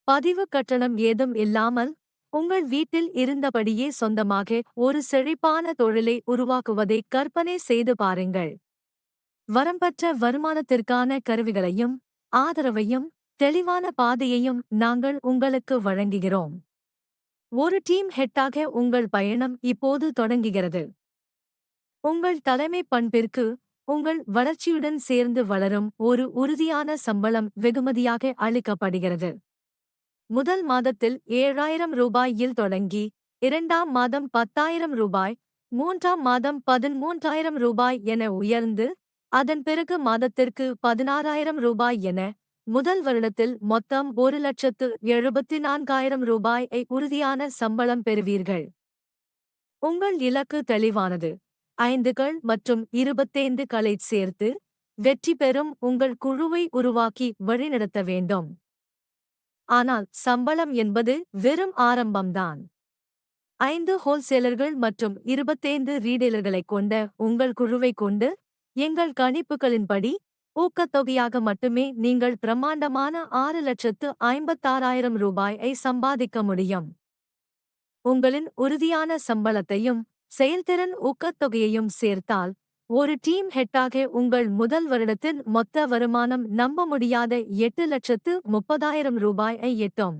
பதிவு கட்டணம் ஏதும் இல்லாமல் உங்கள் வீட்டில் இருந்தபடியே சொந்தமாக ஒரு செழிப்பான தொழிலை உருவாக்குவதை கற்பனை செய்து பாருங்கள். வரம்பற்ற வருமானத்திற்கான கருவிகளையும் ஆதரவையும் தெளிவான பாதையையும் நாங்கள் உங்களுக்கு வழங்குகிறோம். ஒரு டீம் ஹெட்டாக உங்கள் பயணம் இப்போது தொடங்குகிறது. உங்கள் தலைமை பண்பிற்கு உங்கள் வளர்ச்சியுடன் சேர்ந்து வளரும் ஒரு உறுதியான சம்பளம் வெகுமதியாக அளிக்கப்படுகிறது. முதல் மாதத்தில் 7,000 ரூபாயில் தொடங்கி 2ஆம் மாதம் 10,000 ரூபாய், 3ஆம் மாதம் 13,000 ரூபாய் என உயர்ந்து அதன் பிறகு மாதத்திற்கு 16,000 ரூபாய் என முதல் வருடத்தில் மொத்தம் 1,74,000 ரூபாயை உறுதியான சம்பளம் பெறுவீர்கள். உங்கள் இலக்கு தெளிவானது. 5கள் மற்றும் 25 களை சேர்த்து வெற்றி பெறும் உங்கள் குழுவை உருவாக்கி வழிநடத்த வேண்டும். ஆனால் சம்பளம் என்பது வெறும் ஆரம்பம்தான். 5 ஹோல்சேலர்கள் மற்றும் 25 ரீடெயிலர்களைக் கொண்ட உங்கள் குழுவைக் கொண்டு எங்கள் கணிப்புகளின்படி ஊக்கத்தொகையாக மட்டுமே நீங்கள் பிரம்மாண்டமான 6,56,000 ரூபாயை சம்பாதிக்க முடியும். உங்களின் உறுதியான சம்பளத்தையும் செயல்திறன் ஊக்கத்தொகையையும் சேர்த்தால் ஒரு டீம் ஹெட்டாக உங்கள் முதல் வருடத்தின் மொத்த வருமானம் நம்ப முடியாத 8,30,000 ரூபாயை எட்டும்.